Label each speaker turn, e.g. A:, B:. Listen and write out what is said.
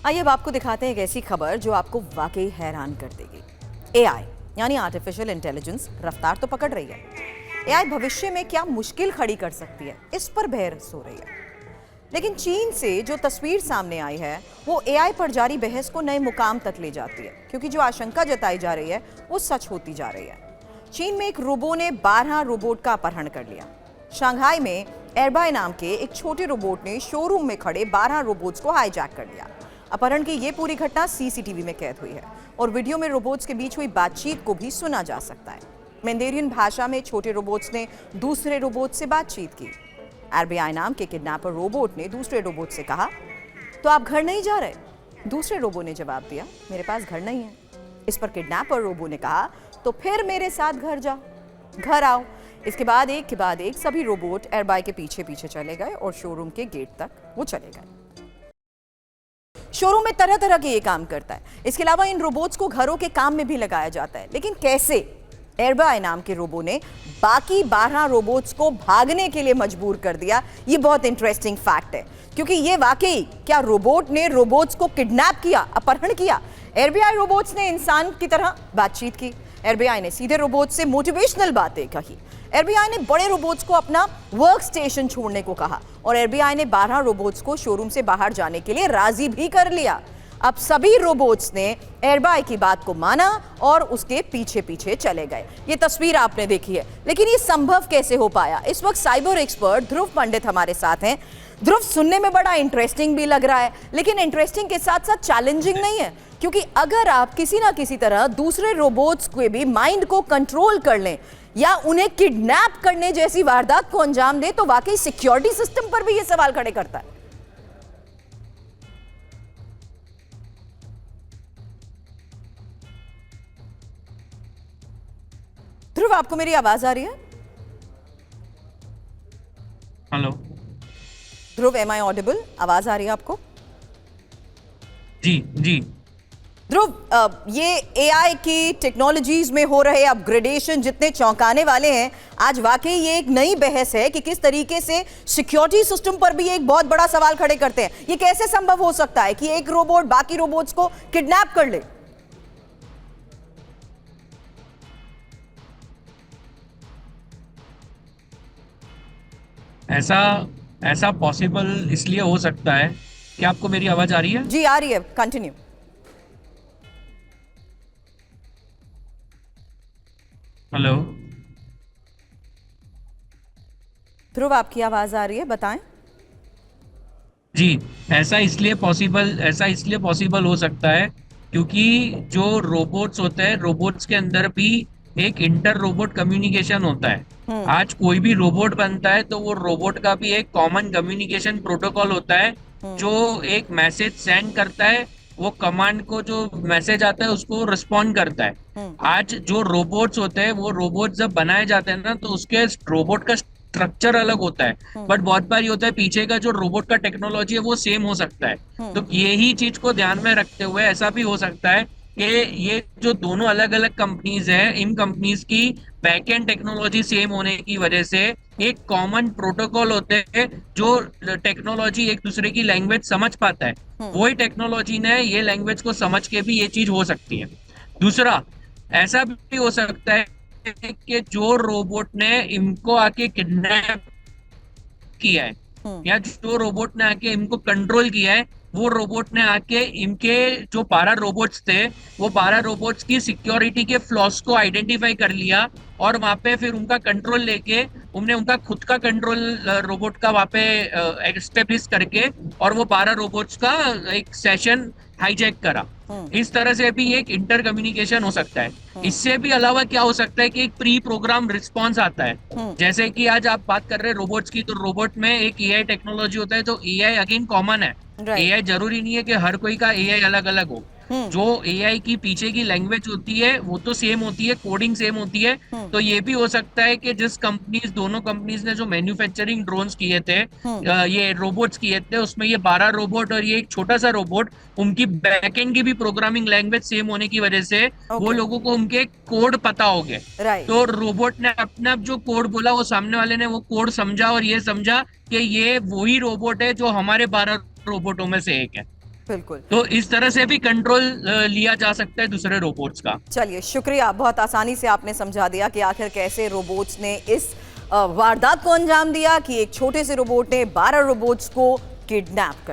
A: आइए अब आपको दिखाते हैं एक ऐसी खबर जो आपको वाकई हैरान कर देगी। एआई यानी आर्टिफिशियल इंटेलिजेंस रफ्तार तो पकड़ रही है। एआई भविष्य में क्या मुश्किल खड़ी कर सकती है, इस पर बहस हो रही है। लेकिन चीन से जो तस्वीर सामने आई है वो एआई पर जारी बहस को नए मुकाम तक ले जाती है, क्योंकि जो आशंका जताई जा रही है वो सच होती जा रही है। चीन में एक रोबो ने 12 रोबोट का अपहरण कर लिया। शंघाई में एयरबाई नाम के एक छोटे रोबोट ने शोरूम में खड़े 12 रोबोट्स को हाईजैक कर लिया। अपहरण की ये पूरी घटना सीसीटीवी में कैद हुई है और वीडियो में रोबोट्स के बीच हुई बातचीत को भी सुना जा सकता है। मैंडेरियन भाषा में छोटे रोबोट्स ने दूसरे रोबोट से बातचीत की। एयरबाई नाम के किडनैपर रोबोट ने दूसरे रोबोट से कहा, तो आप घर नहीं जा रहे? दूसरे रोबो ने जवाब दिया, मेरे पास घर नहीं है। इस पर किडनैपर रोबो ने कहा, तो फिर मेरे साथ घर आओ। इसके बाद एक के बाद एक सभी रोबोट एयरबाई के पीछे पीछे चले गए और शोरूम के गेट तक वो चले गए। शोरूम में तरह तरह के ये काम करता है। इसके अलावा इन रोबोट्स को घरों के काम में भी लगाया जाता है। लेकिन कैसे एयरबाई नाम के रोबो ने बाकी 12 रोबोट्स को भागने के लिए मजबूर कर दिया, ये बहुत इंटरेस्टिंग फैक्ट है, क्योंकि ये वाकई क्या रोबोट ने रोबोट्स को किडनैप किया, अपहरण किया? एयरबाई रोबोट्स ने इंसान की तरह बातचीत की। एयरबाई ने सीधे रोबोट से मोटिवेशनल बातें कही। एयरबाई ने बड़े रोबोट्स को अपना वर्क स्टेशन छोड़ने को कहा और एयरबाई ने 12 रोबोट्स को शोरूम से बाहर जाने के लिए राजी भी कर लिया। अब सभी रोबोट्स ने एयरबाई की बात को माना और उसके पीछे पीछे चले गए। ये तस्वीर आपने देखी है, लेकिन ये संभव कैसे हो पाया? इस वक्त साइबर एक्सपर्ट ध्रुव पंडित हमारे साथ हैं। ध्रुव, सुनने में बड़ा इंटरेस्टिंग भी लग रहा है, लेकिन इंटरेस्टिंग के साथ साथ चैलेंजिंग नहीं है, क्योंकि अगर आप किसी ना किसी तरह दूसरे रोबोट्स के भी माइंड को कंट्रोल कर लें या उन्हें किडनैप करने जैसी वारदात को अंजाम दें, तो वाकई सिक्योरिटी सिस्टम पर भी यह सवाल खड़े करता है। ध्रुव, आपको मेरी आवाज आ रही है?
B: Hello
A: Dhruv, am I audible? आवाज आ रही है आपको?
B: जी जी।
A: ध्रुव, ये एआई की टेक्नोलॉजीज में हो रहे अपग्रेडेशन जितने चौंकाने वाले हैं, आज वाकई ये एक नई बहस है कि किस तरीके से सिक्योरिटी सिस्टम पर भी एक बहुत बड़ा सवाल खड़े करते हैं। ये कैसे संभव हो सकता है कि एक रोबोट बाकी रोबोट्स को किडनैप कर ले?
B: ऐसा ऐसा पॉसिबल इसलिए हो सकता है कि आपको मेरी आवाज आ रही है?
A: जी आ रही है, कंटिन्यू।
B: हेलो
A: ध्रुव, आपकी आवाज आ रही है, बताएं।
B: जी। ऐसा इसलिए पॉसिबल हो सकता है क्योंकि जो रोबोट्स होते हैं, रोबोट्स के अंदर भी एक इंटर रोबोट कम्युनिकेशन होता है। आज कोई भी रोबोट बनता है तो वो रोबोट का भी एक कॉमन कम्युनिकेशन प्रोटोकॉल होता है जो एक मैसेज सेंड करता है। वो कमांड को जो मैसेज आता है उसको रिस्पॉन्ड करता है। आज जो रोबोट्स होते हैं, वो रोबोट जब बनाए जाते हैं ना, तो उसके रोबोट का स्ट्रक्चर अलग होता है, बट बहुत बार ये होता है पीछे का जो रोबोट का टेक्नोलॉजी है वो सेम हो सकता है। तो यही चीज को ध्यान में रखते हुए ऐसा भी हो सकता है कि ये जो दोनों अलग अलग कंपनीज हैं, इन कंपनीज की बैकएंड टेक्नोलॉजी सेम होने की वजह से एक कॉमन प्रोटोकॉल होते हैं जो टेक्नोलॉजी एक दूसरे की लैंग्वेज समझ पाता है, वही टेक्नोलॉजी ने ये लैंग्वेज को समझ के भी ये चीज हो सकती है। दूसरा, ऐसा भी हो सकता है कि जो रोबोट ने इनको आके किडनैप किया है या जो रोबोट ने आके इनको कंट्रोल किया है, वो रोबोट ने आके इनके जो 12 रोबोट्स थे, वो 12 रोबोट्स की सिक्योरिटी के फ्लॉस को आइडेंटिफाई कर लिया और वहां पे फिर उनका कंट्रोल लेके उन्हें उनका खुद का कंट्रोल रोबोट का वहां पे एस्टेब्लिश करके और वो 12 रोबोट्स का एक सेशन हाईजैक करा। इस तरह से भी एक इंटर कम्युनिकेशन हो सकता है। इससे भी अलावा क्या हो सकता है कि एक प्री प्रोग्राम रिस्पॉन्स आता है। जैसे कि आज आप बात कर रहे हैं रोबोट्स की, तो रोबोट में एक एआई टेक्नोलॉजी होता है, तो एआई अगेन कॉमन है। एआई जरूरी नहीं है कि हर कोई का एआई अलग अलग हो। जो एआई की पीछे की लैंग्वेज होती है वो तो सेम होती है, कोडिंग सेम होती है। तो ये भी हो सकता है कि दोनों कंपनीज ने जो मैन्युफैक्चरिंग ड्रोन्स किए थे, ये रोबोट्स किए थे, उसमें ये 12 रोबोट और ये एक छोटा सा रोबोट, उनकी बैकएंड की भी प्रोग्रामिंग लैंग्वेज सेम होने की वजह से वो लोगों को उनके कोड पता हो गए। तो रोबोट ने अपना जो कोड बोला, वो सामने वाले ने वो कोड समझा और ये समझा कि ये वही रोबोट है जो हमारे 12 रोबोटों में से एक है।
A: बिल्कुल।
B: तो इस तरह से भी कंट्रोल लिया जा सकता है दूसरे रोबोट्स का।
A: चलिए, शुक्रिया, बहुत आसानी से आपने समझा दिया कि आखिर कैसे रोबोट्स ने इस वारदात को अंजाम दिया कि एक छोटे से रोबोट ने 12 रोबोट्स को किडनैप कर लिया।